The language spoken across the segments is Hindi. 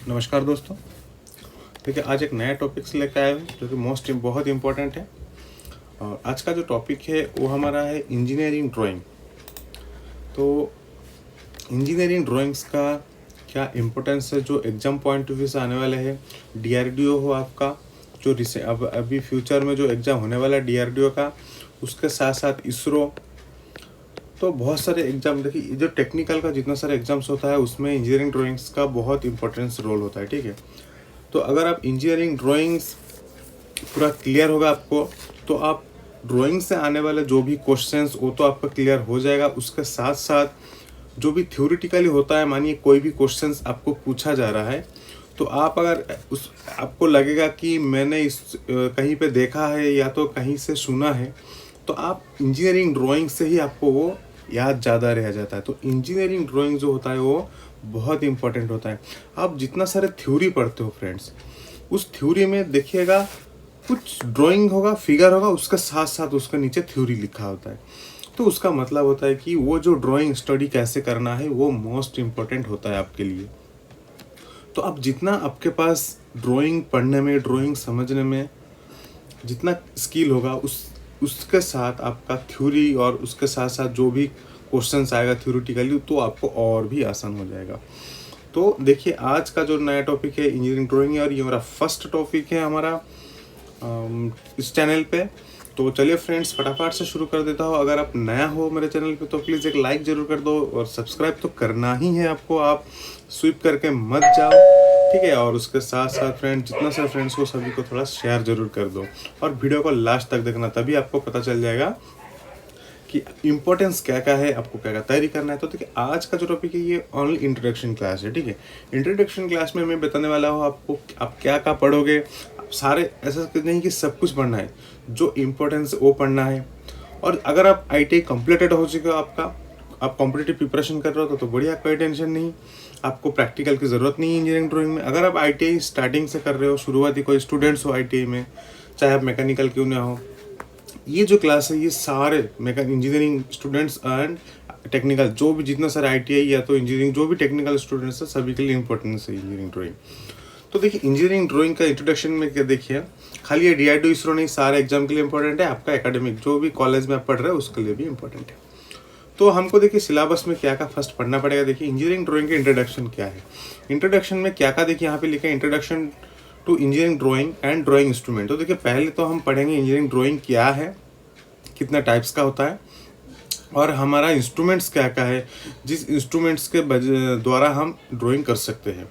नमस्कार दोस्तों। देखिए, आज एक नया टॉपिक से लेकर आया हूँ जो कि बहुत इम्पोर्टेंट है। और आज का जो टॉपिक है वो हमारा है इंजीनियरिंग ड्राइंग। तो इंजीनियरिंग ड्राइंग्स का क्या इम्पोर्टेंस है जो एग्ज़ाम पॉइंट ऑफ व्यू से आने वाले है। डीआरडीओ हो आपका, जो अभी फ्यूचर में जो एग्ज़ाम होने वाला है डीआरडीओ का, उसके साथ साथ इसरो। तो बहुत सारे एग्जाम, देखिए जो टेक्निकल का जितना सारे एग्जाम्स होता है उसमें इंजीनियरिंग ड्राइंग्स का बहुत इंपॉर्टेंस रोल होता है। ठीक है, तो अगर आप इंजीनियरिंग ड्राइंग्स पूरा क्लियर होगा आपको, तो आप ड्राइंग से आने वाले जो भी क्वेश्चंस वो तो आपका क्लियर हो जाएगा। उसके साथ साथ जो भी थ्योरेटिकली होता है, मानिए कोई भी क्वेश्चंस आपको पूछा जा रहा है, तो आप अगर आपको लगेगा कि मैंने कहीं पे देखा है या तो कहीं से सुना है, तो आप इंजीनियरिंग ड्राइंग से ही आपको वो याद ज़्यादा रह जाता है। तो इंजीनियरिंग ड्राइंग जो होता है वो बहुत इंपॉर्टेंट होता है। आप जितना सारे थ्योरी पढ़ते हो फ्रेंड्स, उस थ्योरी में देखिएगा कुछ ड्राइंग होगा, फिगर होगा, उसके साथ साथ उसके नीचे थ्योरी लिखा होता है। तो उसका मतलब होता है कि वो जो ड्राइंग स्टडी कैसे करना है वो मोस्ट इम्पोर्टेंट होता है आपके लिए। तो अब जितना आपके पास ड्राइंग पढ़ने में, ड्राइंग समझने में जितना स्किल होगा, उसके साथ आपका थ्योरी और उसके साथ साथ जो भी क्वेश्चंस आएगा थ्योरेटिकली, तो आपको और भी आसान हो जाएगा। तो देखिए, आज का जो नया टॉपिक है इंजीनियरिंग ड्राइंग है, और ये हमारा फर्स्ट टॉपिक है हमारा इस चैनल पे। तो चलिए फ्रेंड्स, फटाफट से शुरू कर देता हूँ। अगर आप नया हो मेरे चैनल पे तो प्लीज़ एक लाइक ज़रूर कर दो, और सब्सक्राइब तो करना ही है आपको, आप स्विप करके मत जाओ, ठीक है। और उसके साथ साथ फ्रेंड, जितना सारे फ्रेंड्स को सभी को थोड़ा शेयर जरूर कर दो, और वीडियो को लास्ट तक देखना, तभी आपको पता चल जाएगा कि इम्पोर्टेंस क्या क्या है, आपको क्या क्या तैयारी करना है। तो देखिए, आज का जो टॉपिक है ये ओनली इंट्रोडक्शन क्लास है। ठीक है, इंट्रोडक्शन क्लास में मैं बताने वाला हूँ आपको आप क्या क्या पढ़ोगे। सारे ऐसा नहीं कि सब कुछ पढ़ना है, जो इम्पोर्टेंस वो पढ़ना है। और अगर आप ITI कंप्लीटेड हो चुके हो, आप कॉम्पिटिटिव प्रिपरेशन कर रहे हो तो बढ़िया, कोई टेंशन नहीं, आपको प्रैक्टिकल की ज़रूरत नहीं है इंजीनियरिंग ड्राइंग में। अगर आप ITI स्टार्टिंग से कर रहे हो, शुरुआती कोई स्टूडेंट्स हो ITI में, चाहे आप मैकेनिकल क्यों ना हो, ये जो क्लास है ये सारे इंजीनियरिंग स्टूडेंट्स एंड टेक्निकल, जो भी जितना सारे ITI या तो इंजीनियरिंग जो भी टेक्निकल स्टूडेंट्स है, सभी के लिए इंपॉर्टेंस है इंजीनियरिंग ड्राइंग। तो देखिए, इंजीनियरिंग ड्राइंग का इंट्रोडक्शन में क्या देखिए, खाली ये DRDO इसरो नहीं, सारे एग्जाम के लिए इंपॉर्टेंट है। आपका एकेडमिक जो भी कॉलेज में आप पढ़ रहे हो उसके लिए भी इंपॉर्टेंट है। तो हमको देखिए सिलेबस में क्या क्या फर्स्ट पढ़ना पड़ेगा। देखिए, इंजीनियरिंग ड्राइंग का इंट्रोडक्शन क्या है। इंट्रोडक्शन में क्या क्या देखिए यहाँ पे लिखा है, introduction to engineering drawing and drawing instrument. तो देखिए, पहले तो हम पढ़ेंगे इंजीनियरिंग ड्राइंग क्या है, कितना टाइप्स का होता है, और हमारा इंस्ट्रूमेंट्स क्या क्या है, जिस इंस्ट्रूमेंट्स के द्वारा हम ड्राइंग कर सकते हैं।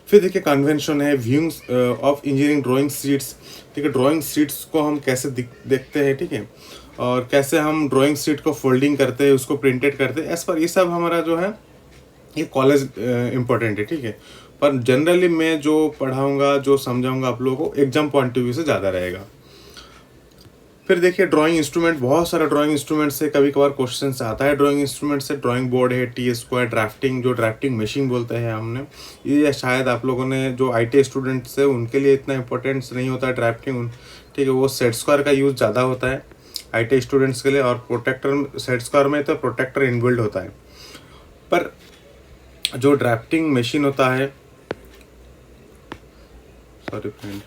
फिर देखिए, कन्वेंशन है, व्यूइंग्स ऑफ इंजीनियरिंग ड्राइंग शीट्स। ठीक है, ड्राइंग शीट्स को हम कैसे देखते हैं, ठीक है, और कैसे हम ड्राइंग शीट को फोल्डिंग करते हैं, उसको प्रिंटेड करते हैं, एज पर ये सब हमारा जो है ये कॉलेज इम्पोर्टेंट है। ठीक है, पर जनरली मैं जो पढ़ाऊँगा, जो समझाऊँगा आप लोगों को, एग्जाम पॉइंट ऑफ व्यू से ज़्यादा रहेगा। फिर देखिए, ड्राइंग इंस्ट्रूमेंट, बहुत सारा ड्राइंग इंस्ट्रूमेंट से कभी कभार क्वेश्चन आता है। ड्राइंग इंस्ट्रूमेंट से ड्राइंग बोर्ड है, T² ड्राफ्टिंग, जो ड्राफ्टिंग मशीन बोलते हैं हमने, ये शायद आप लोगों ने जो ITI स्टूडेंट्स है उनके लिए इतना इंपॉर्टेंस नहीं होता है ड्राफ्टिंग, ठीक है। वो सेट स्क्वायर का यूज़ ज़्यादा होता है ITI स्टूडेंट्स के लिए, और प्रोटेक्टर सेट स्क्वायर में तो प्रोटेक्टर इनबिल्ड होता है। पर जो ड्राफ्टिंग मशीन होता है, सॉरी फ्रेंड,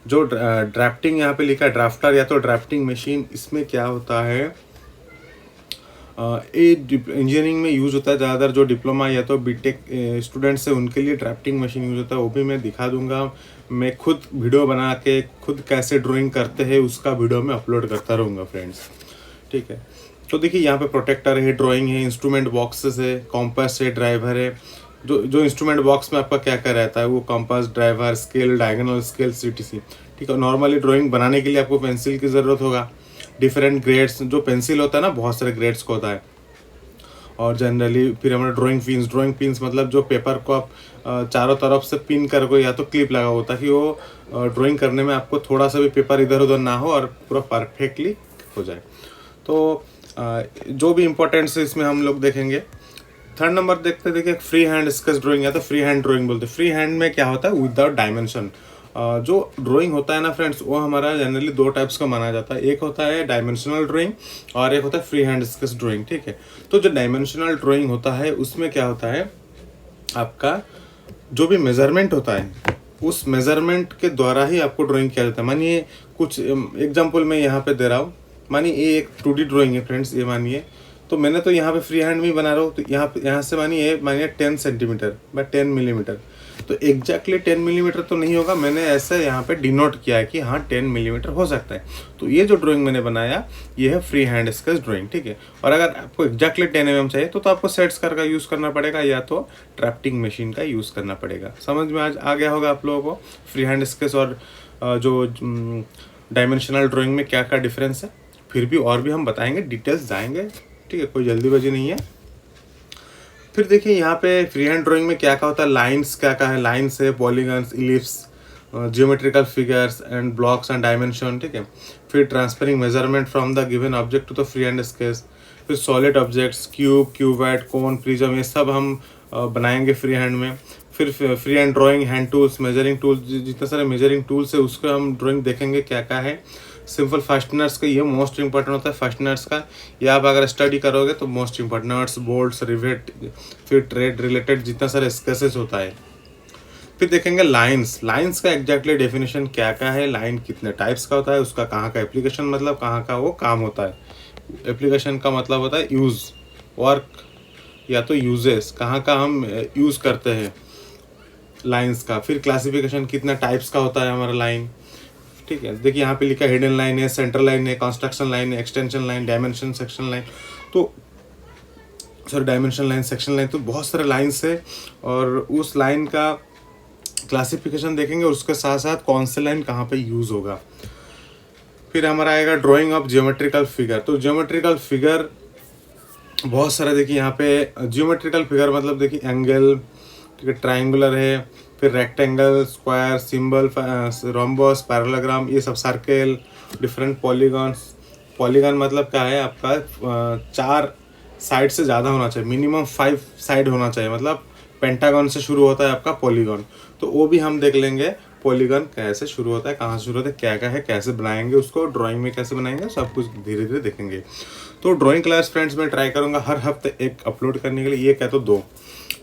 जो ड्राफ्टिंग यहाँ पे लिखा है ड्राफ्टर या तो ड्राफ्टिंग मशीन, इसमें क्या होता है, ये इंजीनियरिंग में यूज़ होता है ज़्यादातर। जो डिप्लोमा या तो बीटेक स्टूडेंट्स हैं उनके लिए ड्राफ्टिंग मशीन यूज़ होता है, वो भी मैं दिखा दूंगा। मैं खुद वीडियो बना के खुद कैसे ड्राइंग करते हैं उसका वीडियो मैं अपलोड करता रहूँगा फ्रेंड्स, ठीक है। तो देखिए, यहाँ पे प्रोटेक्टर है, ड्राइंग है, इंस्ट्रूमेंट बॉक्सेस है, कॉम्पास है, ड्राइवर है। जो इंस्ट्रूमेंट बॉक्स में आपका क्या क्या रहता है, वो compass, driver, scale, diagonal scale, CTC, ठीक है। नॉर्मली ड्राइंग बनाने के लिए आपको पेंसिल की ज़रूरत होगा, डिफरेंट ग्रेड्स, जो पेंसिल होता है ना बहुत सारे ग्रेड्स का होता है। और जनरली फिर हमारा ड्राइंग पिन्स मतलब जो पेपर को आप चारों तरफ से पिन करके या तो क्लिप लगा होता है कि वो ड्राइंग करने में आपको थोड़ा सा भी पेपर इधर उधर ना हो और पूरा परफेक्टली हो जाए। तो जो भी इम्पोर्टेंट्स है इसमें हम लोग देखेंगे। थर्ड नंबर देखिए फ्री हैंड स्केच ड्राइंग या तो फ्री हैंड ड्राइंग बोलते हैं। फ्री हैंड में क्या होता है, विदाउट डायमेंशन। जो ड्राइंग होता है ना फ्रेंड्स, वो हमारा जनरली दो टाइप्स का माना जाता है। एक होता है डायमेंशनल ड्राइंग और एक होता है फ्री हैंड स्केच ड्राइंग, ठीक है। तो जो डायमेंशनल ड्राइंग होता है उसमें क्या होता है, आपका जो भी मेज़रमेंट होता है उस मेज़रमेंट के द्वारा ही आपको ड्राइंग किया जाता है। मानिए कुछ एग्जांपल मैं यहाँ पे दे रहा हूँ। मानिए ये एक 2D ड्राइंग है फ्रेंड्स, ये मानिए। तो मैंने तो यहाँ पे फ्री हैंड में ही बना रहा हूँ। तो यहाँ से मानिए 10 सेंटीमीटर बाय 10 मिलीमीटर। तो एग्जैक्टली 10 मिलीमीटर तो नहीं होगा, मैंने ऐसे यहाँ पे डिनोट किया है कि हाँ 10 मिलीमीटर हो सकता है। तो ये जो ड्राइंग मैंने बनाया ये है फ्री हैंड स्केच ड्राइंग, ठीक है। और अगर आपको एग्जैक्टली 10 mm चाहिए तो आपको सेट स्क्वायर का यूज़ करना पड़ेगा या तो ड्राफ्टिंग मशीन का यूज़ करना पड़ेगा। समझ में आज आ गया होगा आप लोगों को फ्री हैंड स्केच और जो डायमेंशनल ड्राइंग में क्या क्या डिफरेंस है। फिर भी और भी हम बताएंगे, डिटेल्स जाएंगे, ठीक है, कोई जल्दीबाजी नहीं है। फिर देखिए यहाँ पे फ्री हैंड ड्राइंग में क्या क्या होता है, लाइंस क्या क्या है, लाइंस है, polygons, ellipse, geometrical figures and blocks and dimension, ठीक है। फिर transferring measurement from the given object to the free hand sketch. फिर solid objects, cube, cuboid, cone, prism, ये सब हम बनाएंगे फ्री हैंड में। फिर free hand drawing, hand tools, measuring tools, जितने सारे मेजरिंग टूल्स है उसको हम ड्राइंग देखेंगे क्या क्या है। सिंपल फास्टनर्स का, ये मोस्ट इंपॉर्टेंट होता है फास्टनर्स का, ये आप अगर स्टडी करोगे तो most important, nuts, bolts, rivet, फिर ट्रेड रिलेटेड जितना सारा स्केचेस होता है। फिर देखेंगे लाइंस, लाइंस का एग्जैक्टली डेफिनेशन क्या क्या है, लाइन कितने टाइप्स का होता है, उसका कहाँ का एप्लीकेशन, मतलब कहाँ का वो काम होता है। एप्लीकेशन का मतलब होता है यूज़, वर्क या तो यूजेस, कहाँ का हम यूज़ करते हैं लाइंस का। फिर क्लासिफिकेशन, कितना टाइप्स का होता है हमारा लाइन, ठीक है। देखिए यहाँ पे लिखा है हिडन लाइन है, सेंटर लाइन है, कंस्ट्रक्शन लाइन है, extension line, dimension section line, तो sorry dimension line, section line, तो बहुत सारे लाइन्स है। और उस लाइन का क्लासिफिकेशन देखेंगे और उसके साथ साथ कौन से लाइन कहाँ पे यूज़ होगा। फिर हमारा आएगा ड्राइंग ऑफ जियोमेट्रिकल फिगर। तो जियोमेट्रिकल फिगर बहुत सारे, देखिए यहाँ पे जियोमेट्रिकल फिगर मतलब देखिए एंगल, ठीक है, ट्राइंगुलर है, फिर rectangle, square, symbol, rhombus, parallelogram, ये सब, सर्कल, डिफरेंट पॉलीगॉन्स। पॉलीगॉन मतलब क्या है आपका 4 साइड से ज़्यादा होना चाहिए, मिनिमम 5 साइड होना चाहिए, मतलब पेंटागन से शुरू होता है आपका पॉलीगॉन। तो वो भी हम देख लेंगे पॉलीगॉन कैसे शुरू होता है, कहाँ से शुरू होता है, क्या क्या है, कैसे बनाएंगे उसको, ड्राइंग में कैसे बनाएंगे, सब कुछ धीरे धीरे देखेंगे। तो ड्राइंग क्लास फ्रेंड्स मैं ट्राई करूँगा हर हफ्ते एक अपलोड करने के लिए, ये क्या तो 2,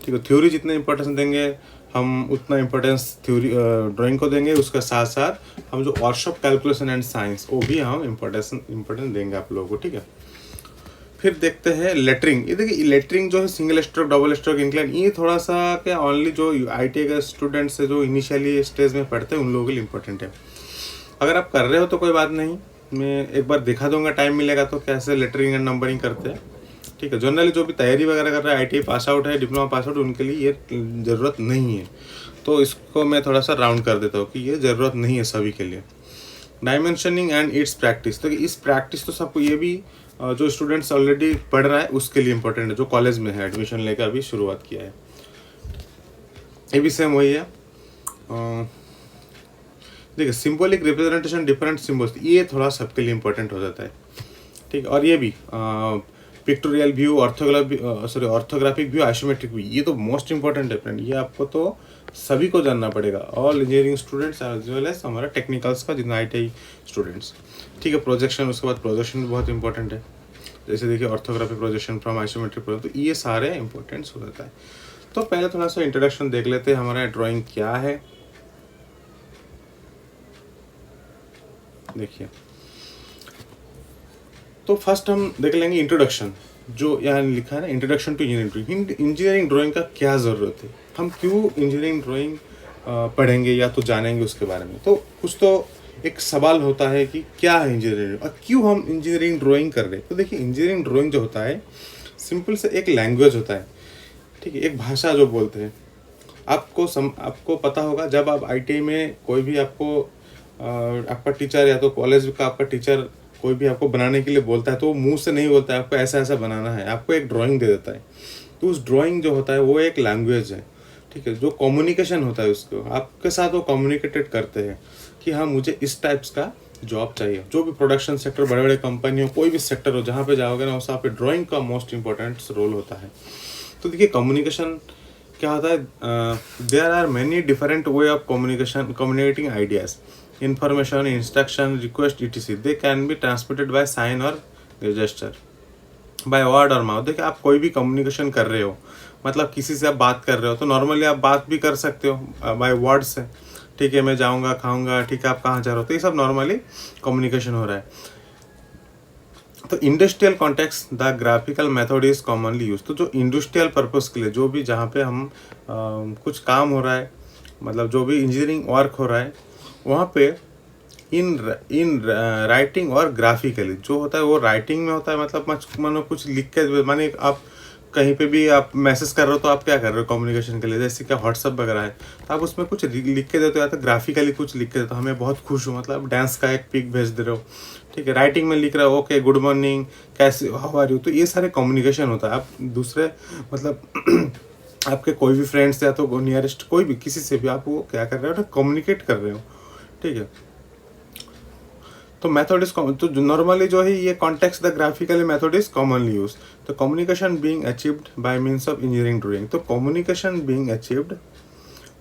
ठीक है। थ्योरी जितना इंपॉर्टेंस देंगे हम उतना इंपॉर्टेंस थ्योरी ड्राइंग को देंगे, उसके साथ साथ हम जो वर्कशॉप कैलकुलेशन एंड साइंस वो भी हम इम्पोर्टेंस देंगे आप लोगों को, ठीक है। फिर देखते हैं लेटरिंग। ये देखिए लेटरिंग जो है single stroke, double stroke, incline, ये थोड़ा सा क्या ओनली जो ITI के स्टूडेंट्स है जो इनिशियली स्टेज में पढ़ते हैं उन लोगों के लिए इम्पोर्टेंट है। अगर आप कर रहे हो तो कोई बात नहीं, मैं एक बार दिखा दूंगा टाइम मिलेगा तो कैसे लेटरिंग एंड नंबरिंग करते हैं, ठीक है। जनरली जो भी तैयारी वगैरह कर रहा है, ITI पास आउट है, डिप्लोमा पास आउट, उनके लिए ये ज़रूरत नहीं है। तो इसको मैं थोड़ा सा राउंड कर देता हूँ कि ये ज़रूरत नहीं है सभी के लिए। डायमेंशनिंग एंड इट्स प्रैक्टिस, तो इस प्रैक्टिस तो सबको, ये भी जो स्टूडेंट्स ऑलरेडी पढ़ रहा है उसके लिए इंपॉर्टेंट है, जो कॉलेज में है एडमिशन लेकर अभी शुरुआत किया है, ये भी सेम वही है। देखिए सिंबॉलिक रिप्रेजेंटेशन, डिफरेंट सिम्बल्स, ये थोड़ा सबके लिए इंपॉर्टेंट हो जाता है, ठीक है। और ये भी pictorial view, orthographic view, isometric view, ये तो मोस्ट इंपॉर्टेंट है फ्रेंड, ये आपको तो सभी को जानना पड़ेगा, all engineering students as well as हमारा टेक्निकल्स का जितना ITI स्टूडेंट्स, ठीक है। प्रोजेक्शन, उसके बाद प्रोजेक्शन भी बहुत इंपॉर्टेंट है, जैसे देखिए orthographic projection from isometric projection, तो ये सारे इंपॉर्टेंट्स हो जाता है। तो पहले थोड़ा सा इंट्रोडक्शन देख लेते हैं हमारा ड्राइंग क्या है। देखिए तो फर्स्ट हम देख लेंगे इंट्रोडक्शन, जो यहाँ लिखा है ना, introduction to engineering drawing. Engineering drawing का क्या ज़रूरत है, हम क्यों इंजीनियरिंग ड्राइंग पढ़ेंगे या तो जानेंगे उसके बारे में। तो कुछ तो एक सवाल होता है कि क्या है इंजीनियरिंग और क्यों हम इंजीनियरिंग ड्राइंग कर रहे हैं। तो देखिए इंजीनियरिंग ड्राइंग जो होता है सिंपल से एक लैंग्वेज होता है, ठीक है, एक भाषा जो बोलते हैं। आपको पता होगा जब आप ITI में कोई भी आपको आपका टीचर या तो कॉलेज का आपका टीचर कोई भी आपको बनाने के लिए बोलता है तो वो मुंह से नहीं बोलता है आपको ऐसा ऐसा बनाना है, आपको एक ड्राइंग दे देता है। तो उस ड्राइंग जो होता है वो एक लैंग्वेज है, ठीक है, जो कम्युनिकेशन होता है उसको आपके साथ वो कम्युनिकेटेड करते हैं कि हाँ मुझे इस टाइप्स का जॉब चाहिए। जो भी प्रोडक्शन सेक्टर, बड़े बड़े कंपनी हो, कोई भी सेक्टर हो, जहाँ पे जाओगे ना वहाँ पे ड्राइंग का मोस्ट इंपॉर्टेंट रोल होता है। तो देखिए कम्युनिकेशन क्या होता है, there are many different way of communicating ideas, information, instruction, request, etc. They can be transmitted by sign or gesture, by word or mouth। देखिए आप कोई भी कम्युनिकेशन कर रहे हो, मतलब किसी से आप बात कर रहे हो तो नॉर्मली आप बात भी कर सकते हो बाय वर्ड से, ठीक है, मैं जाऊँगा खाऊँगा, ठीक है, आप कहाँ जा रहे हो, तो ये सब नॉर्मली कम्युनिकेशन हो रहा है। तो industrial context the graphical method is commonly use. तो जो इंडस्ट्रियल पर्पस के लिए, जो भी जहाँ पे हम कुछ काम हो रहा है, मतलब जो भी इंजीनियरिंग वर्क हो रहा है, वहाँ पे इन राइटिंग और ग्राफिकली जो होता है वो राइटिंग में होता है, मतलब मानो कुछ लिख के, माने आप कहीं पे भी आप मैसेज कर रहे हो तो आप क्या कर रहे हो कम्युनिकेशन के लिए, जैसे क्या व्हाट्सअप वगैरह है, तो आप उसमें कुछ लिख के देते हो या तो ग्राफिकली कुछ लिख के देते हो, हमें बहुत खुश हो, मतलब डांस का एक पिक भेज दे रहे हो, ठीक है, राइटिंग में लिख रहे हो ओके गुड मॉर्निंग कैसे हाउ आर यू, तो ये सारे कम्युनिकेशन होता है। आप दूसरे मतलब आपके कोई भी फ्रेंड्स या तो नियरेस्ट कोई भी किसी से भी आप वो क्या कर रहे हो ना, कम्युनिकेट कर रहे हो, ठीक है। तो मेथड इज कॉमन, तो नॉर्मली जो है ये context the graphically method is commonly use. तो communication being achieved by means of engineering drawing, तो communication being achieved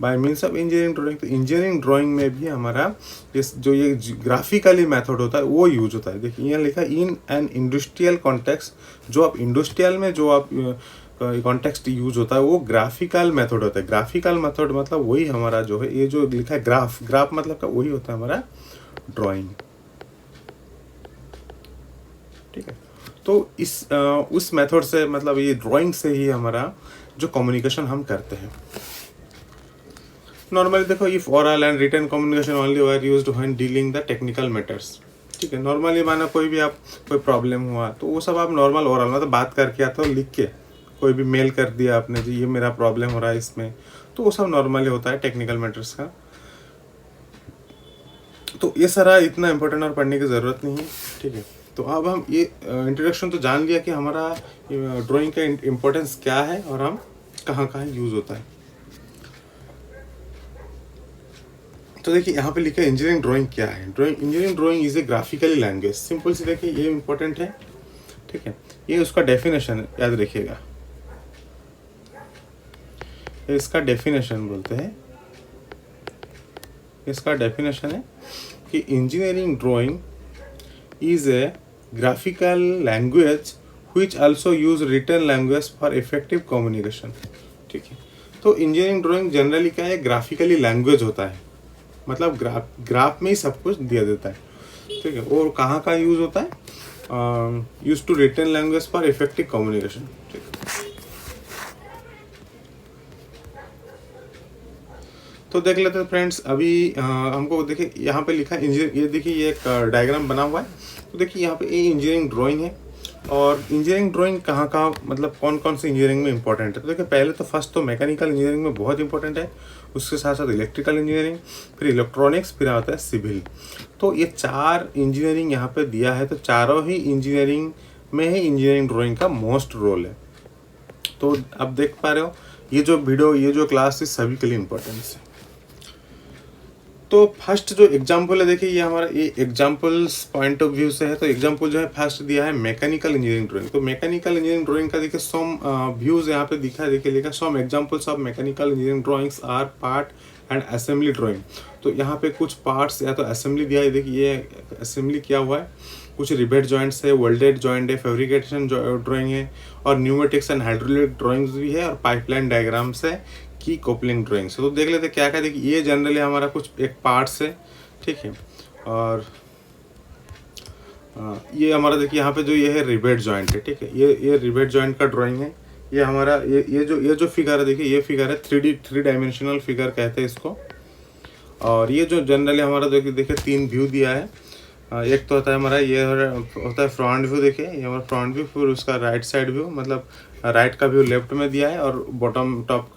by means of engineering drawing, तो इंजीनियरिंग ड्राइंग में भी हमारा इस जो ये ग्राफिकली मेथड होता है वो यूज होता है। देखिए यहाँ लिखा इन एन इंडस्ट्रियल कॉन्टेक्स्ट, जो आप इंडस्ट्रियल में जो आप कॉन्टेक्स्ट यूज होता है वो ग्राफिकल मेथड होता है। ग्राफिकल मेथड मतलब वही हमारा जो है, ये जो लिखा है ग्राफ, ग्राफ मतलब का वही होता है हमारा ड्राइंग, ठीक है। तो उस मेथड से, मतलब ये ड्राइंग से ही हमारा जो कम्युनिकेशन हम करते हैं। नॉर्मली देखो if oral and written communication only were used when dealing the technical matters, ठीक है। नॉर्मली माना कोई भी आप कोई प्रॉब्लम हुआ तो वो सब आप नॉर्मल ओरल मतलब बात करके या तो लिख के कोई भी मेल कर दिया आपने जी ये मेरा प्रॉब्लम हो रहा है इसमें, तो वो सब नॉर्मली होता है टेक्निकल मैटर्स का। तो ये सारा इतना इम्पोर्टेंट और पढ़ने की ज़रूरत नहीं है, ठीक है। तो अब हम ये इंट्रोडक्शन तो जान लिया कि हमारा ड्राइंग का इम्पोर्टेंस क्या है और हम कहाँ कहाँ यूज़ होता है। तो देखिए यहाँ पे लिखा है इंजीनियरिंग ड्राइंग क्या है। Engineering drawing is a graphically language, simple सी देखिए ये इंपॉर्टेंट है, ठीक है। ये उसका डेफिनेशन याद रखिएगा, इसका डेफिनेशन बोलते हैं, इसका डेफिनेशन है कि engineering drawing is A graphical language which also use written language for effective communication, ठीक है। तो इंजीनियरिंग ड्राइंग जनरली क्या है, ग्राफिकली लैंग्वेज होता है, मतलब ग्राफ में ही सब कुछ दिया देता है, ठीक है। और कहाँ का यूज़ होता है, use to written language for effective communication, ठीक है। तो देख लेते हैं फ्रेंड्स, अभी हमको देखिए यहाँ पे लिखा है इंजीनियर, ये देखिए ये एक डायग्राम बना हुआ है। तो देखिए यहाँ पे ये इंजीनियरिंग ड्राइंग है, और इंजीनियरिंग ड्राइंग कहाँ कहाँ मतलब कौन कौन से इंजीनियरिंग में इंपॉर्टेंट है। तो देखिए पहले तो फर्स्ट तो मैकेनिकल इंजीनियरिंग में बहुत इंपॉर्टेंट है, उसके साथ साथ इलेक्ट्रिकल इंजीनियरिंग, फिर इलेक्ट्रॉनिक्स, फिर आता है सिविल। तो ये 4 इंजीनियरिंग यहाँ पे दिया है, तो चारों ही इंजीनियरिंग में ही इंजीनियरिंग ड्राइंग का मोस्ट रोल है। तो अब देख पा रहे हो ये जो वीडियो, ये जो क्लास है सभी के लिए इम्पोर्टेंट है। तो फर्स्ट जो एग्जाम्पल है देखिए ये हमारा ये एग्जाम्पल्स पॉइंट ऑफ व्यू से है। तो एग्जाम्पल जो है फर्स्ट दिया है मैकेनिकल इंजीनियरिंग ड्राइंग। तो मैकेनिकल इंजीनियरिंग ड्राइंग का देखिए सम व्यूज यहाँ पे दिखा है, देखिए लिखा some examples of mechanical engineering drawings are part and assembly drawing. तो यहाँ पे कुछ पार्ट्स या तो असेंबली दिया है, देखिए ये असेंबली किया हुआ है, कुछ रिवेट जॉइंट्स है, वेल्डेड जॉइंट है, फैब्रिकेशन ड्राइंग है, और न्यूमेटिक्स एंड हाइड्रोलिक ड्राइंग्स भी है, और पाइपलाइन डायग्राम्स है, की कोपलिंग ड्राइंग्स। तो देख लेते क्या क्या, देखिए ये जनरली हमारा कुछ एक पार्ट्स है, ठीक है। और ये हमारा देखिए यहाँ पे जो ये है रिवेट जॉइंट है, ठीक है। ये रिवेट जॉइंट का ड्राइंग है। ये हमारा ये जो फिगर है देखिए ये फिगर है 3 डायमेंशनल फिगर कहते हैं इसको। और ये जो जनरली हमारा देखिए 3 व्यू दिया है। एक तो होता है हमारा ये होता है फ्रंट व्यू, देखिए ये हमारा फ्रंट व्यू, फिर उसका राइट साइड व्यू, मतलब राइट का व्यू लेफ्ट में दिया है, और बॉटम टॉप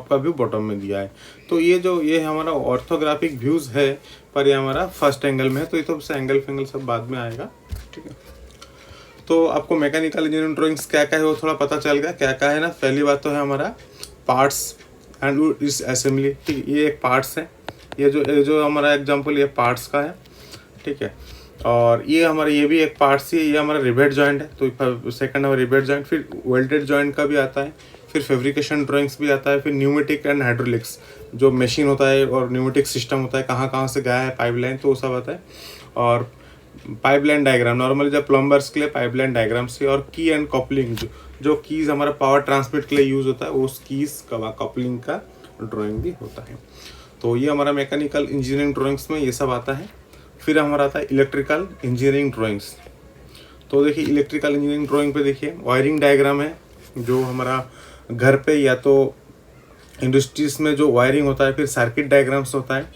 का व्यू बॉटम में दिया है। तो ये हमारा ऑर्थोग्राफिक व्यूज है, पर ये हमारा फर्स्ट एंगल में है, तो ये तो एंगल फेंगल सब बाद में आएगा, ठीक है। तो आपको मैकेनिकल इंजीनियरिंग ड्राइंग्स क्या क्या है वो थोड़ा पता चल गया, क्या क्या है ना। पहली बात तो है हमारा पार्ट्स एंड इस असेंबली, ठीक है। ये एक पार्ट्स है, ये जो हमारा एग्जांपल ये पार्ट्स का है, ठीक है। और ये हमारा ये भी एक पार्ट्स ही है, ये हमारा रिवेट जॉइंट है, तो सेकंड हमारा रिवेट जॉइंट, फिर वेल्डेड जॉइंट का भी आता है, फिर फैब्रिकेशन ड्राइंग्स भी आता है, फिर न्यूमेटिक एंड हाइड्रोलिक्स जो मशीन होता है और न्यूमेटिक सिस्टम होता है, कहाँ कहाँ से गया है पाइपलाइन, तो वो सब आता है। और पाइपलाइन डायग्राम नॉर्मली जब प्लम्बर्स के लिए पाइपलाइन डायग्राम से, और की एंड कॉपलिंग जो कीज़ हमारा पावर ट्रांसमिट के लिए यूज़ होता है उस कीज़ का कपलिंग का ड्राइंग भी होता है। तो ये हमारा मैकेनिकल इंजीनियरिंग ड्राइंग्स में ये सब आता है। फिर हमारा आता है इलेक्ट्रिकल इंजीनियरिंग ड्राइंग्स। तो देखिए इलेक्ट्रिकल इंजीनियरिंग ड्राइंग पे देखिए वायरिंग डायग्राम है, जो हमारा घर पे या तो इंडस्ट्रीज में जो वायरिंग होता है। फिर सर्किट डायग्राम्स होता है,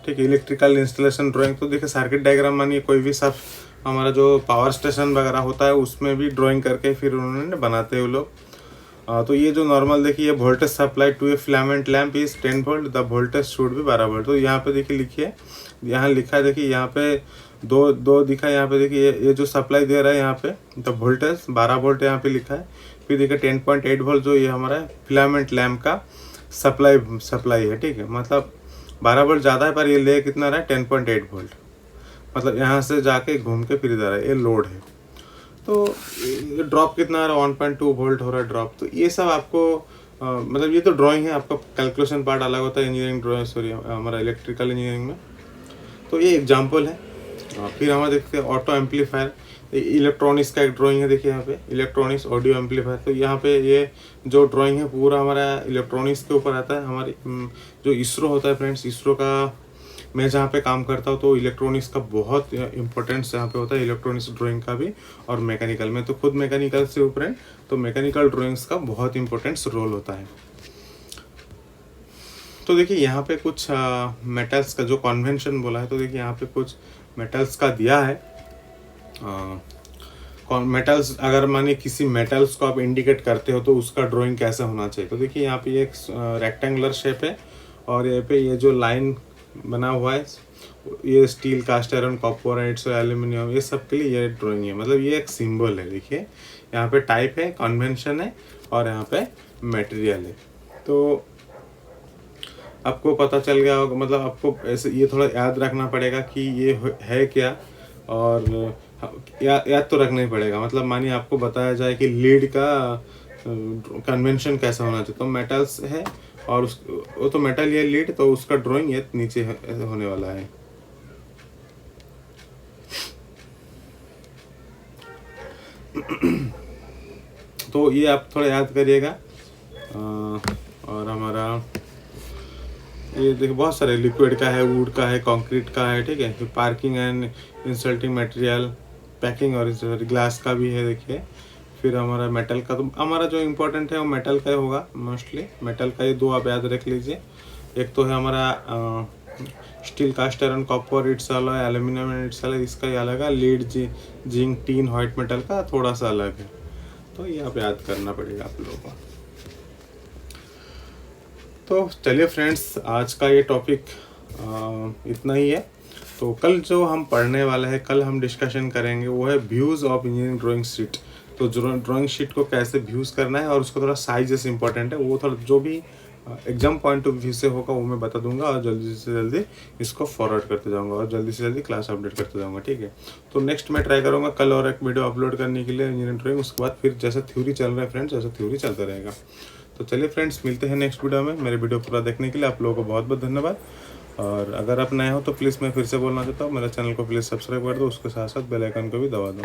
ठीक है। इलेक्ट्रिकल इंस्टॉलेशन ड्राइंग, तो देखिए सर्किट डायग्राम मानिए कोई भी सब हमारा जो पावर स्टेशन वगैरह होता है उसमें भी ड्राइंग करके फिर उन्होंने बनाते हैं वो लोग। तो ये जो नॉर्मल देखिए voltage supply to a filament lamp is 10 volt, the voltage should भी 12 वोल्ट। तो यहाँ पे देखिए लिखिए, यहाँ लिखा है देखिए, यहाँ पे दो दिखा है। यहाँ पे देखिए ये जो सप्लाई दे रहा है यहाँ पे द वोल्टेज 12 वोल्ट यहाँ पे लिखा है। फिर देखिए 10.8 वोल्ट जो ये हमारा फिलामेंट लैम्प का सप्लाई है, ठीक है। मतलब 12 वोल्ट ज़्यादा है पर ये ले कितना रहा है 10.8 वोल्ट, मतलब यहाँ से जाके घूम के फिर इधर है, ये लोड है। तो ड्रॉप कितना आ रहा है 1.2 वोल्ट हो रहा है ड्रॉप। तो ये सब आपको मतलब ये तो ड्राइंग है, आपका कैलकुलेशन पार्ट अलग होता है इंजीनियरिंग ड्राइंग, सॉरी हमारा इलेक्ट्रिकल इंजीनियरिंग में। तो ये एग्जांपल है। फिर हमारा देखते हैं ऑटो एम्पलीफायर, इलेक्ट्रॉनिक्स का एक ड्राइंग है। देखिए यहाँ पे इलेक्ट्रॉनिक्स ऑडियो एम्पलीफायर। तो यहाँ पे ये जो ड्राइंग है पूरा हमारा इलेक्ट्रॉनिक्स के ऊपर आता है। हमारी जो इसरो होता है फ्रेंड्स, इसरो का मैं जहाँ पे काम करता हूँ तो इलेक्ट्रॉनिक्स का बहुत इंपॉर्टेंस यहाँ पे होता है, इलेक्ट्रॉनिक्स ड्राइंग का भी और मैकेनिकल में। तो खुद मैकेनिकल से ऊपर, तो मैकेनिकल ड्राइंग्स का बहुत इंपॉर्टेंस रोल होता है। तो देखिए यहाँ पे कुछ मेटल्स का जो कन्वेंशन बोला है, तो देखिए यहाँ पे कुछ मेटल्स का दिया है। मेटल्स अगर मानिए किसी मेटल्स को आप इंडिकेट करते हो तो उसका ड्राइंग कैसा होना चाहिए। तो देखिए यहाँ पे एक रेक्टेंगुलर शेप है और यहाँ पे ये जो लाइन बना हुआ है ये steel, cast iron, copper, aluminium, ये सब के लिए ये ड्राइंग है। मतलब ये एक सिंबल है। देखिए यहाँ पे टाइप है, कन्वेंशन है और यहाँ पे मटेरियल है। तो आपको पता चल गया होगा, मतलब आपको ऐसे ये थोड़ा याद रखना पड़ेगा कि ये है क्या, और याद तो रखना ही पड़ेगा। मतलब मानिए आपको बताया जाए कि लीड का कन्वेंशन कैसा होना चाहिए, तो मेटल्स है और वो तो मेटल ये लीड, तो उसका ड्राइंग ये नीचे होने वाला है। तो ये आप थोड़ा याद करिएगा। और हमारा ये देखिए बहुत सारे लिक्विड का है, वुड का है, कंक्रीट का है, ठीक है। Parking and insulting material, packing और ग्लास का भी है देखिए। फिर हमारा मेटल का, तो हमारा जो इम्पोर्टेंट है वो मेटल का होगा मोस्टली। मेटल का ये दो आप याद रख लीजिए। एक तो है हमारा steel, cast iron, copper, it's अलग है, एल्यूमिनियम इट्स अलग, इसका ये अलग है। Lead, zinc, tin, white metal का थोड़ा सा अलग है। तो ये आप याद करना पड़ेगा आप लोगों को। तो चलिए फ्रेंड्स, आज का ये टॉपिक इतना ही है। तो कल जो हम पढ़ने वाले हैं, कल हम डिस्कशन करेंगे वो है views of engineering drawing sheet. तो ड्राइंग शीट को कैसे व्यूज़ करना है और उसका थोड़ा साइज जैसे इंपॉर्टेंट है, वो थोड़ा जो भी एग्जाम पॉइंट ऑफ व्यू से होगा वो मैं बता दूंगा और जल्दी से जल्दी इसको फॉरवर्ड करते जाऊंगा और जल्दी से जल्दी क्लास अपडेट करते जाऊंगा, ठीक है। तो नेक्स्ट मैं ट्राई करूंगा कल और एक वीडियो अपलोड करने के लिए इंजीनियरिंग ड्राइंग। उसके बाद फिर जैसा थ्योरी चल रहा है फ्रेंड्स, वैसा थ्योरी चलता रहेगा। तो चलिए फ्रेंड्स, मिलते हैं नेक्स्ट वीडियो में। मेरे वीडियो पूरा देखने के लिए आप लोगों को बहुत बहुत धन्यवाद। और अगर आप नए हो तो प्लीज़ मैं फिर से बोलना चाहता हूँ, मेरे चैनल को प्लीज़ सब्सक्राइब कर दो, उसके साथ साथ बेल आइकन को भी दबा दो।